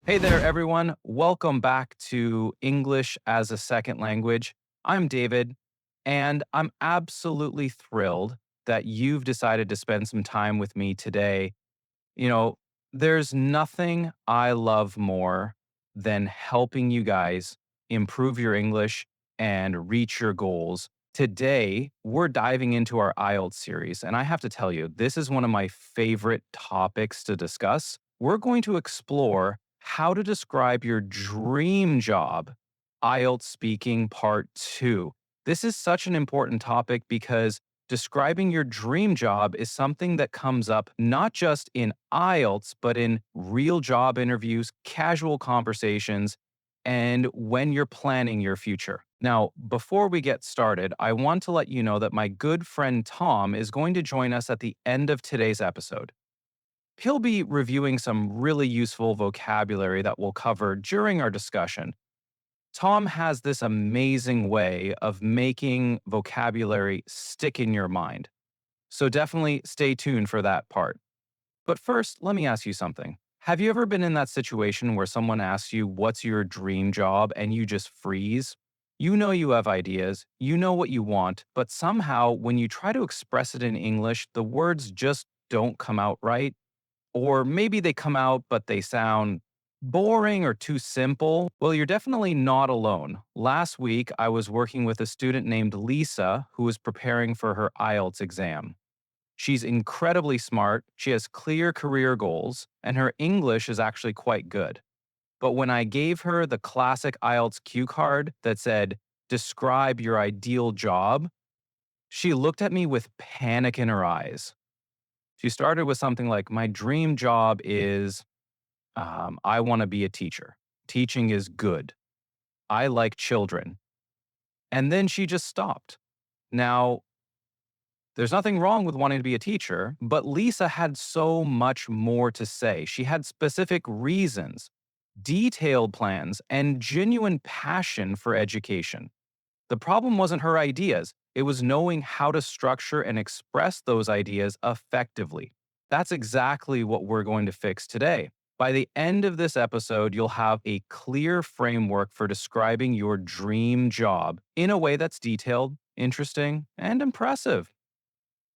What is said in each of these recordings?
Hey there, everyone. Welcome back to English as a Second Language. I'm David, and I'm absolutely thrilled that you've decided to spend some time with me today. You know, there's nothing I love more than helping you guys improve your English and reach your goals. Today, we're diving into our IELTS series, and I have to tell you, this is one of my favorite topics to discuss. We're going to explore how to describe your dream job, IELTS Speaking Part 2. This is such an important topic because describing your dream job is something that comes up not just in IELTS, but in real job interviews, casual conversations, and when you're planning your future. Now, before we get started, I want to let you know that my good friend Tom is going to join us at the end of today's episode. He'll be reviewing some really useful vocabulary that we'll cover during our discussion. Tom has this amazing way of making vocabulary stick in your mind. So definitely stay tuned for that part. But first, let me ask you something. Have you ever been in that situation where someone asks you, "What's your dream job?" and you just freeze? You know you have ideas, you know what you want, but somehow when you try to express it in English, the words just don't come out right. Or maybe they come out, but they sound boring or too simple. Well, you're definitely not alone. Last week, I was working with a student named Lisa who was preparing for her IELTS exam. She's incredibly smart, she has clear career goals, and her English is actually quite good. But when I gave her the classic IELTS cue card that said, "Describe your ideal job," she looked at me with panic in her eyes. She started with something like, "My dream job is, I want to be a teacher. Teaching is good. I like children." And then she just stopped. Now, there's nothing wrong with wanting to be a teacher, but Lisa had so much more to say. She had specific reasons, detailed plans, and genuine passion for education. The problem wasn't her ideas, it was knowing how to structure and express those ideas effectively. That's exactly what we're going to fix today. By the end of this episode, you'll have a clear framework for describing your dream job in a way that's detailed, interesting, and impressive.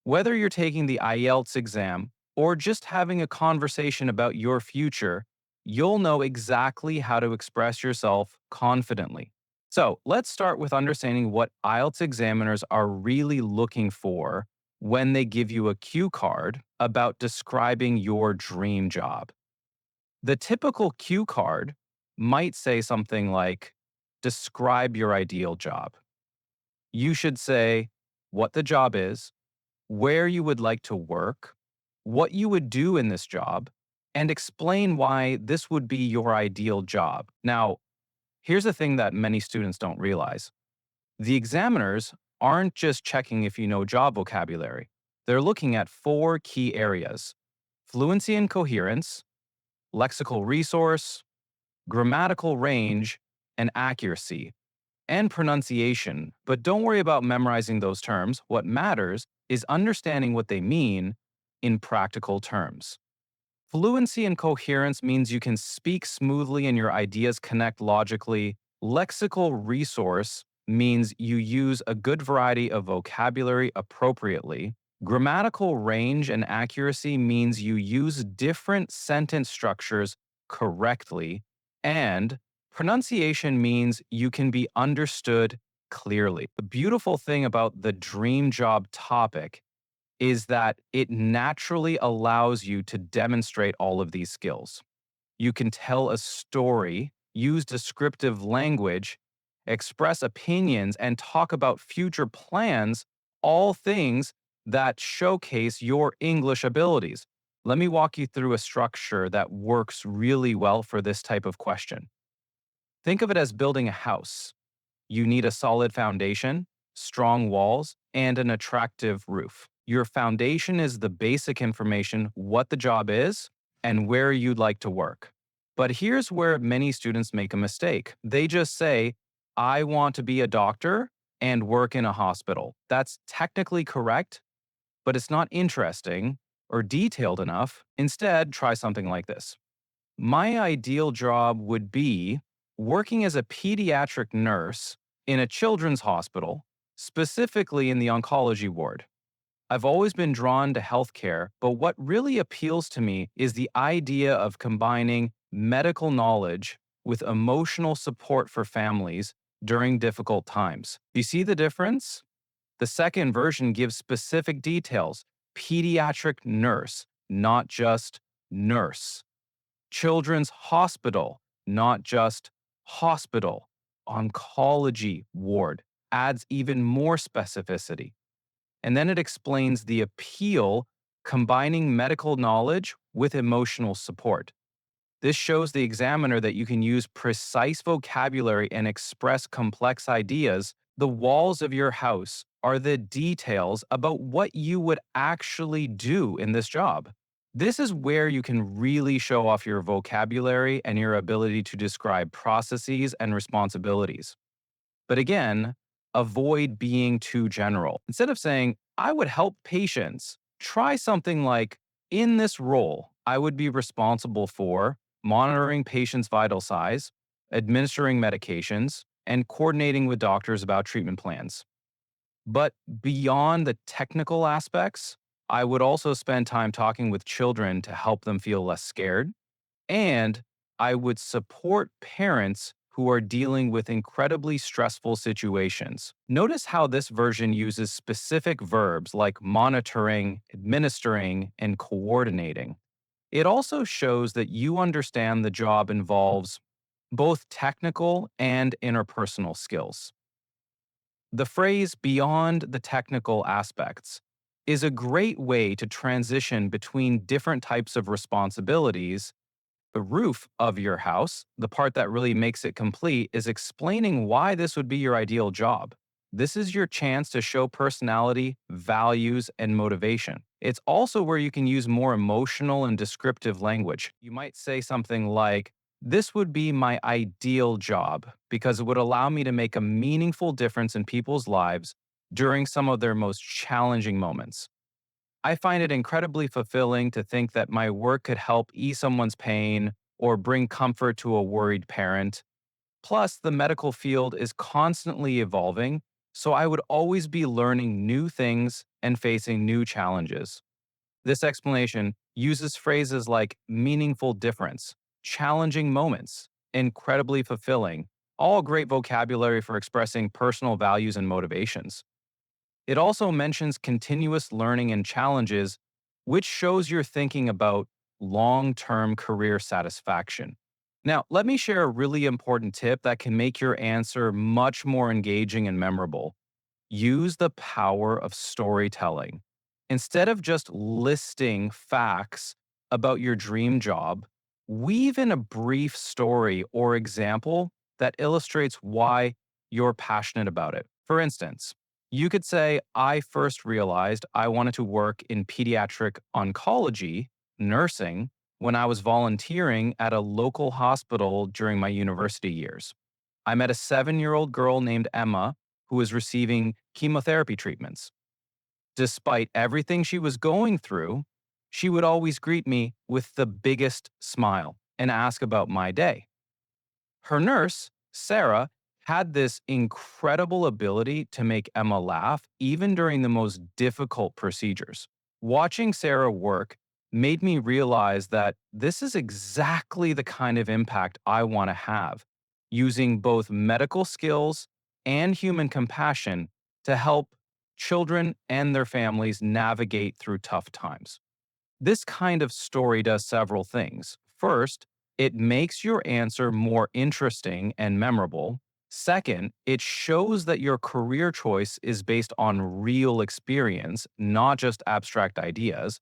Whether you're taking the IELTS exam or just having a conversation about your future, you'll know exactly how to express yourself confidently. So let's start with understanding what IELTS examiners are really looking for when they give you a cue card about describing your dream job. The typical cue card might say something like, "Describe your ideal job." You should say what the job is, where you would like to work, what you would do in this job, and explain why this would be your ideal job. Now, here's the thing that many students don't realize. The examiners aren't just checking if you know job vocabulary. They're looking at four key areas: fluency and coherence, lexical resource, grammatical range, and accuracy, and pronunciation. But don't worry about memorizing those terms. What matters is understanding what they mean in practical terms. Fluency and coherence means you can speak smoothly and your ideas connect logically. Lexical resource means you use a good variety of vocabulary appropriately. Grammatical range and accuracy means you use different sentence structures correctly. And pronunciation means you can be understood clearly. The beautiful thing about the dream job topic is that it naturally allows you to demonstrate all of these skills. You can tell a story, use descriptive language, express opinions, and talk about future plans, all things that showcase your English abilities. Let me walk you through a structure that works really well for this type of question. Think of it as building a house. You need a solid foundation, strong walls, and an attractive roof. Your foundation is the basic information, what the job is, and where you'd like to work. But here's where many students make a mistake. They just say, "I want to be a doctor," and work in a hospital. That's technically correct, but it's not interesting or detailed enough. Instead, try something like this. My ideal job would be working as a pediatric nurse in a children's hospital, specifically in the oncology ward. I've always been drawn to healthcare, but what really appeals to me is the idea of combining medical knowledge with emotional support for families during difficult times. You see the difference? The second version gives specific details: pediatric nurse, not just nurse; children's hospital, not just hospital; oncology ward adds even more specificity. And then it explains the appeal, combining medical knowledge with emotional support. This shows the examiner that you can use precise vocabulary and express complex ideas. The walls of your house are the details about what you would actually do in this job. This is where you can really show off your vocabulary and your ability to describe processes and responsibilities. But again, avoid being too general. Instead of saying, I would help patients, try something like, in this role, I would be responsible for monitoring patients' vital signs, administering medications, and coordinating with doctors about treatment plans. But beyond the technical aspects, I would also spend time talking with children to help them feel less scared, and I would support parents who are dealing with incredibly stressful situations. Notice how this version uses specific verbs like monitoring, administering, and coordinating. It also shows that you understand the job involves both technical and interpersonal skills. The phrase beyond the technical aspects is a great way to transition between different types of responsibilities. The roof of your house, the part that really makes it complete, is explaining why this would be your ideal job. This is your chance to show personality, values, and motivation. It's also where you can use more emotional and descriptive language. You might say something like, this would be my ideal job because it would allow me to make a meaningful difference in people's lives during some of their most challenging moments. I find it incredibly fulfilling to think that my work could help ease someone's pain or bring comfort to a worried parent. Plus, the medical field is constantly evolving, so I would always be learning new things and facing new challenges. This explanation uses phrases like meaningful difference, challenging moments, incredibly fulfilling, all great vocabulary for expressing personal values and motivations. It also mentions continuous learning and challenges, which shows you're thinking about long term career satisfaction. Now, let me share a really important tip that can make your answer much more engaging and memorable. Use the power of storytelling. Instead of just listing facts about your dream job, weave in a brief story or example that illustrates why you're passionate about it. For instance, you could say, I first realized I wanted to work in pediatric oncology, nursing, when I was volunteering at a local hospital during my university years. I met a 7-year-old girl named Emma who was receiving chemotherapy treatments. Despite everything she was going through, she would always greet me with the biggest smile and ask about my day. Her nurse, Sarah, had this incredible ability to make Emma laugh even during the most difficult procedures. Watching Sarah work made me realize that this is exactly the kind of impact I want to have, using both medical skills and human compassion to help children and their families navigate through tough times. This kind of story does several things. First, it makes your answer more interesting and memorable. Second, it shows that your career choice is based on real experience, not just abstract ideas.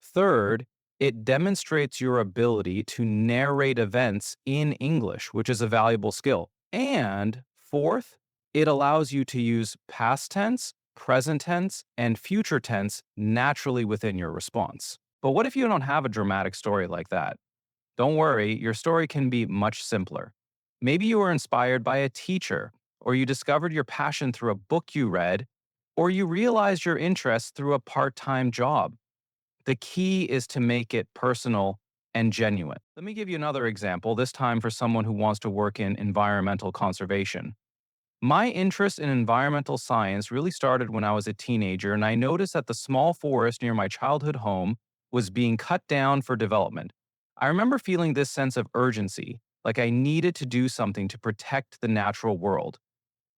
Third, it demonstrates your ability to narrate events in English, which is a valuable skill. And fourth, it allows you to use past tense, present tense, and future tense naturally within your response. But what if you don't have a dramatic story like that? Don't worry, your story can be much simpler. Maybe you were inspired by a teacher or you discovered your passion through a book you read, or you realized your interest through a part time job. The key is to make it personal and genuine. Let me give you another example, this time for someone who wants to work in environmental conservation. My interest in environmental science really started when I was a teenager, and I noticed that the small forest near my childhood home was being cut down for development. I remember feeling this sense of urgency, like I needed to do something to protect the natural world.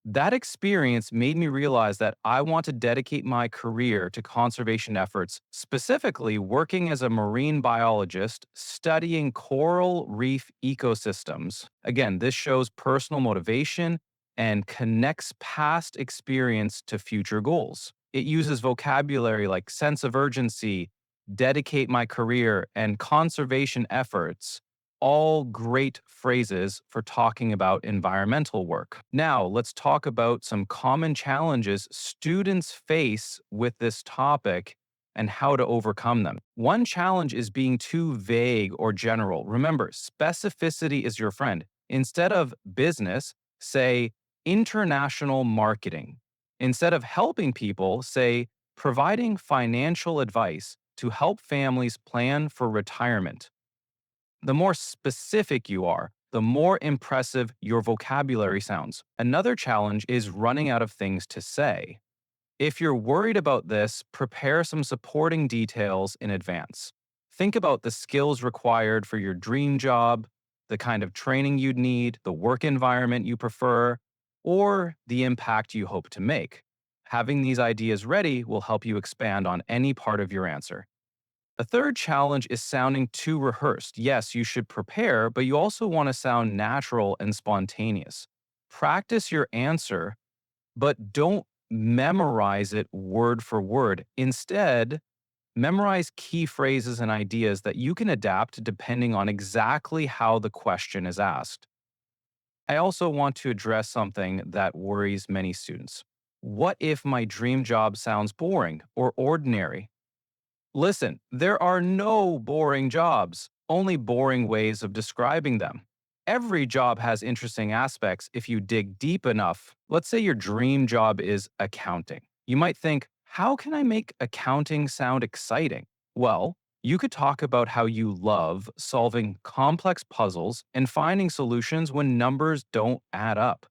That experience made me realize that I want to dedicate my career to conservation efforts, specifically working as a marine biologist studying coral reef ecosystems. Again, this shows personal motivation and connects past experience to future goals. It uses vocabulary like sense of urgency, dedicate my career, and conservation efforts, all great phrases for talking about environmental work. Now, let's talk about some common challenges students face with this topic and how to overcome them. One challenge is being too vague or general. Remember, specificity is your friend. Instead of business, say international marketing. Instead of helping people, say providing financial advice to help families plan for retirement. The more specific you are, the more impressive your vocabulary sounds. Another challenge is running out of things to say. If you're worried about this, prepare some supporting details in advance. Think about the skills required for your dream job, the kind of training you'd need, the work environment you prefer, or the impact you hope to make. Having these ideas ready will help you expand on any part of your answer. A third challenge is sounding too rehearsed. Yes, you should prepare, but you also want to sound natural and spontaneous. Practice your answer, but don't memorize it word for word. Instead, memorize key phrases and ideas that you can adapt depending on exactly how the question is asked. I also want to address something that worries many students. What if my dream job sounds boring or ordinary? Listen, there are no boring jobs, only boring ways of describing them. Every job has interesting aspects if you dig deep enough. Let's say your dream job is accounting. You might think, how can I make accounting sound exciting? Well, you could talk about how you love solving complex puzzles and finding solutions when numbers don't add up.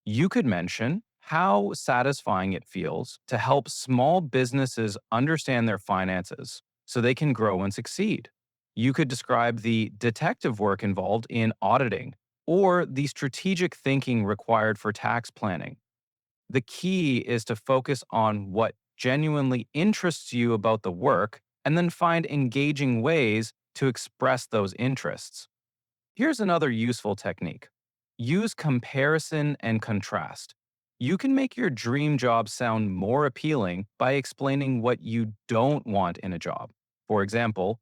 You could mention how satisfying it feels to help small businesses understand their finances so they can grow and succeed. You could describe the detective work involved in auditing or the strategic thinking required for tax planning. The key is to focus on what genuinely interests you about the work and then find engaging ways to express those interests. Here's another useful technique. Use comparison and contrast. You can make your dream job sound more appealing by explaining what you don't want in a job. For example,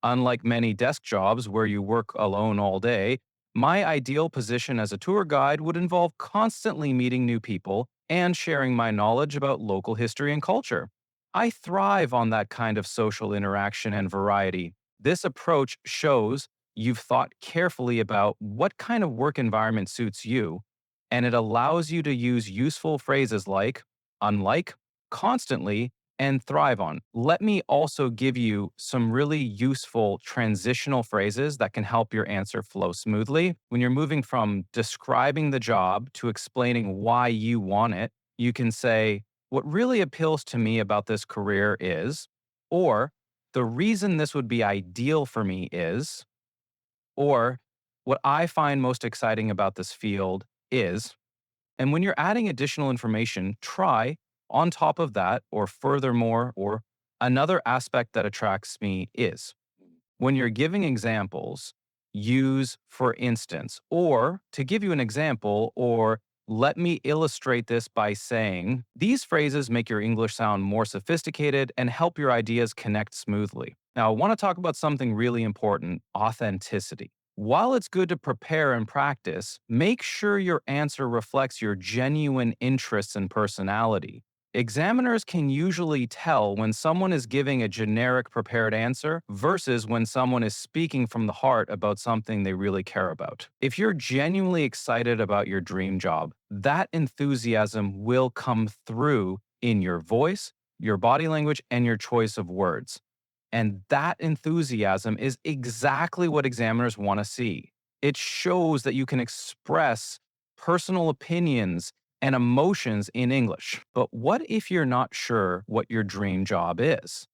unlike many desk jobs where you work alone all day, my ideal position as a tour guide would involve constantly meeting new people and sharing my knowledge about local history and culture. I thrive on that kind of social interaction and variety. This approach shows you've thought carefully about what kind of work environment suits you, and it allows you to use useful phrases like unlike, constantly, and thrive on. Let me also give you some really useful transitional phrases that can help your answer flow smoothly. When you're moving from describing the job to explaining why you want it, you can say, what really appeals to me about this career is, or the reason this would be ideal for me is, or what I find most exciting about this field is. And when you're adding additional information, try on top of that or furthermore or another aspect that attracts me is. When you're giving examples, use for instance, or to give you an example, or let me illustrate this by saying, these phrases make your English sound more sophisticated and help your ideas connect smoothly. Now, I want to talk about something really important: authenticity. While it's good to prepare and practice, make sure your answer reflects your genuine interests and personality. Examiners can usually tell when someone is giving a generic prepared answer versus when someone is speaking from the heart about something they really care about. If you're genuinely excited about your dream job, that enthusiasm will come through in your voice, your body language, and your choice of words. And that enthusiasm is exactly what examiners want to see. It shows that you can express personal opinions and emotions in English. But what if you're not sure what your dream job is?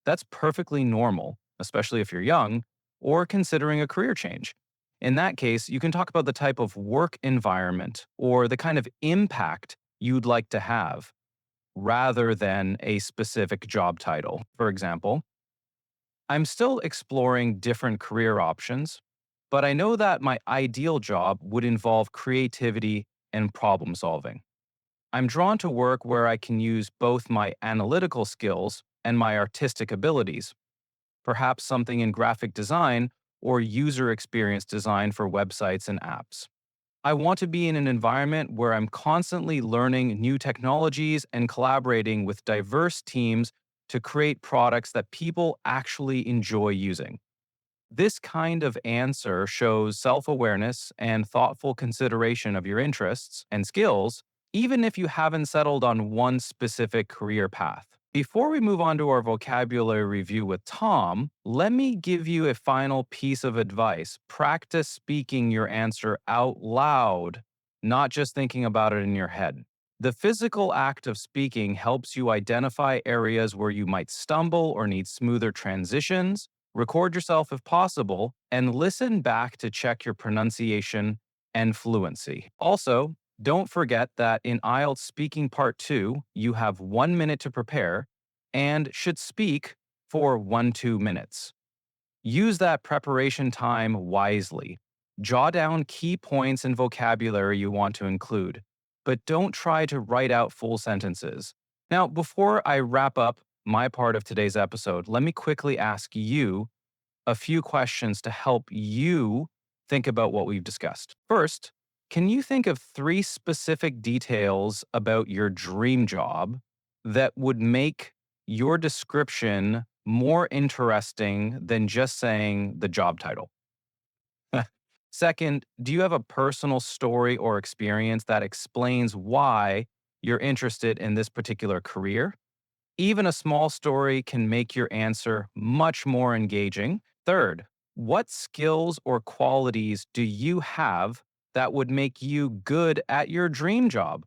That's perfectly normal, especially if you're young or considering a career change. In that case, you can talk about the type of work environment or the kind of impact you'd like to have rather than a specific job title. For example, I'm still exploring different career options, but I know that my ideal job would involve creativity and problem solving. I'm drawn to work where I can use both my analytical skills and my artistic abilities, perhaps something in graphic design or user experience design for websites and apps. I want to be in an environment where I'm constantly learning new technologies and collaborating with diverse teams to create products that people actually enjoy using. This kind of answer shows self awareness and thoughtful consideration of your interests and skills, even if you haven't settled on one specific career path. Before we move on to our vocabulary review with Tom, let me give you a final piece of advice. Practice speaking your answer out loud, not just thinking about it in your head. The physical act of speaking helps you identify areas where you might stumble or need smoother transitions. Record yourself if possible, and listen back to check your pronunciation and fluency. Also, don't forget that in IELTS Speaking Part 2, you have 1 minute to prepare and should speak for 2 minutes. Use that preparation time wisely. Jot down key points and vocabulary you want to include, but don't try to write out full sentences. Now, before I wrap up my part of today's episode, let me quickly ask you a few questions to help you think about what we've discussed. First, can you think of three specific details about your dream job that would make your description more interesting than just saying the job title? Second, do you have a personal story or experience that explains why you're interested in this particular career? Even a small story can make your answer much more engaging. Third, what skills or qualities do you have that would make you good at your dream job?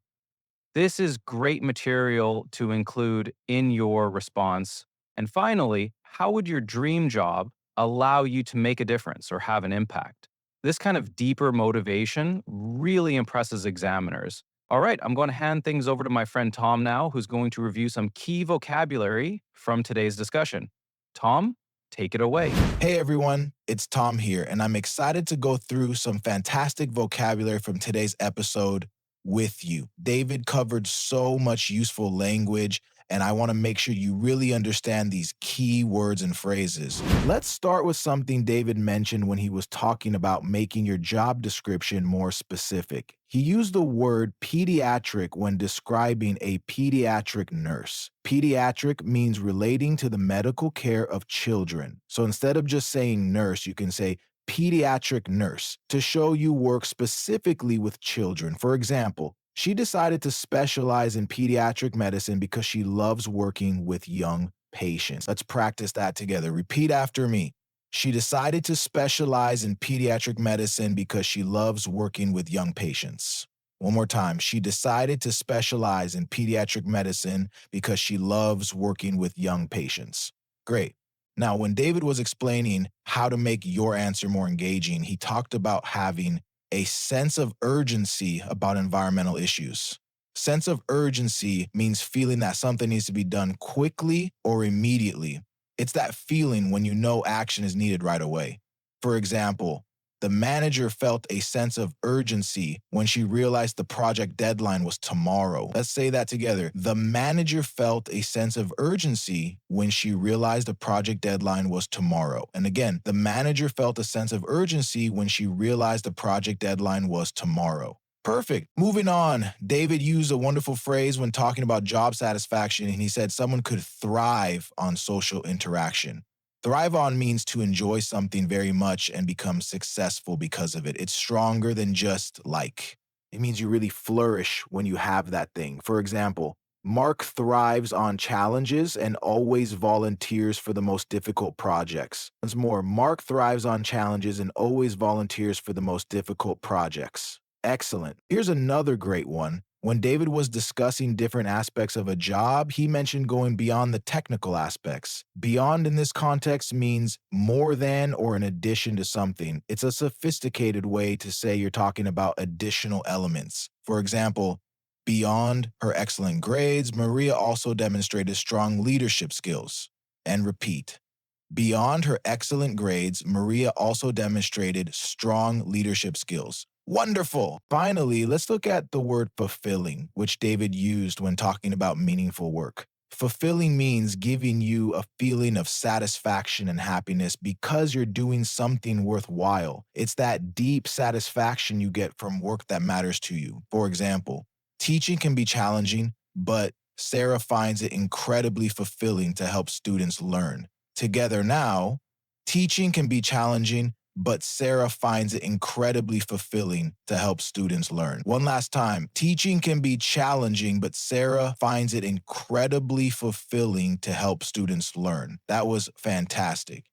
This is great material to include in your response. And finally, how would your dream job allow you to make a difference or have an impact? This kind of deeper motivation really impresses examiners. All right, I'm going to hand things over to my friend Tom now, who's going to review some key vocabulary from today's discussion. Tom, take it away. Hey everyone, it's Tom here, and I'm excited to go through some fantastic vocabulary from today's episode with you. David covered so much useful language, and I want to make sure you really understand these key words and phrases. Let's start with something David mentioned when he was talking about making your job description more specific. He used the word pediatric when describing a pediatric nurse. Pediatric means relating to the medical care of children. So instead of just saying nurse, you can say pediatric nurse to show you work specifically with children. For example, she decided to specialize in pediatric medicine because she loves working with young patients. Let's practice that together. Repeat after me. She decided to specialize in pediatric medicine because she loves working with young patients. One more time. She decided to specialize in pediatric medicine because she loves working with young patients. Great. Now, when David was explaining how to make your answer more engaging, he talked about having a sense of urgency about environmental issues. Sense of urgency means feeling that something needs to be done quickly or immediately. It's that feeling when you know action is needed right away. For example, the manager felt a sense of urgency when she realized the project deadline was tomorrow. Let's say that together. The manager felt a sense of urgency when she realized the project deadline was tomorrow. And again, the manager felt a sense of urgency when she realized the project deadline was tomorrow. Perfect. Moving on. David used a wonderful phrase when talking about job satisfaction, and he said someone could thrive on social interaction. Thrive on means to enjoy something very much and become successful because of it. It's stronger than just like. It means you really flourish when you have that thing. For example, Mark thrives on challenges and always volunteers for the most difficult projects. Once more, Mark thrives on challenges and always volunteers for the most difficult projects. Excellent. Here's another great one. When David was discussing different aspects of a job, he mentioned going beyond the technical aspects. Beyond in this context means more than or in addition to something. It's a sophisticated way to say you're talking about additional elements. For example, beyond her excellent grades, Maria also demonstrated strong leadership skills. And repeat. Beyond her excellent grades, Maria also demonstrated strong leadership skills. Wonderful. Finally, let's look at the word fulfilling, which David used when talking about meaningful work. Fulfilling means giving you a feeling of satisfaction and happiness because you're doing something worthwhile. It's that deep satisfaction you get from work that matters to you. For example, teaching can be challenging, but Sarah finds it incredibly fulfilling to help students learn. Together now, teaching can be challenging, but Sarah finds it incredibly fulfilling to help students learn. One last time, teaching can be challenging, but Sarah finds it incredibly fulfilling to help students learn. That was fantastic.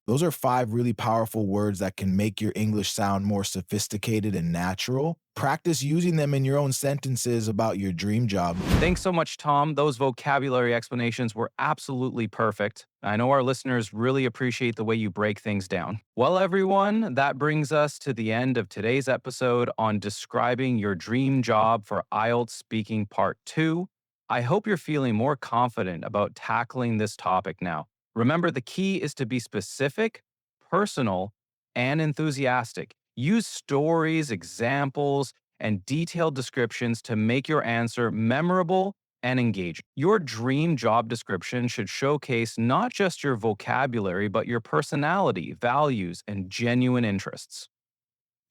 Those are 5 really powerful words that can make your English sound more sophisticated and natural. Practice using them in your own sentences about your dream job. Thanks so much, Tom. Those vocabulary explanations were absolutely perfect. I know our listeners really appreciate the way you break things down. Well, everyone, that brings us to the end of today's episode on describing your dream job for IELTS Speaking Part 2. I hope you're feeling more confident about tackling this topic now. Remember, the key is to be specific, personal, and enthusiastic. Use stories, examples, and detailed descriptions to make your answer memorable and engaging. Your dream job description should showcase not just your vocabulary, but your personality, values, and genuine interests.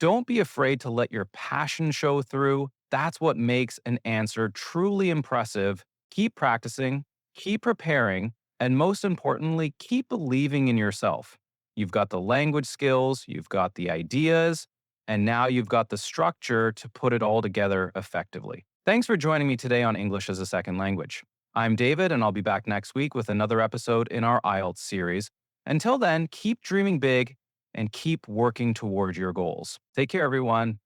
Don't be afraid to let your passion show through. That's what makes an answer truly impressive. Keep practicing, keep preparing, and most importantly, keep believing in yourself. You've got the language skills, you've got the ideas, and now you've got the structure to put it all together effectively. Thanks for joining me today on English as a Second Language. I'm David, and I'll be back next week with another episode in our IELTS series. Until then, keep dreaming big and keep working toward your goals. Take care, everyone.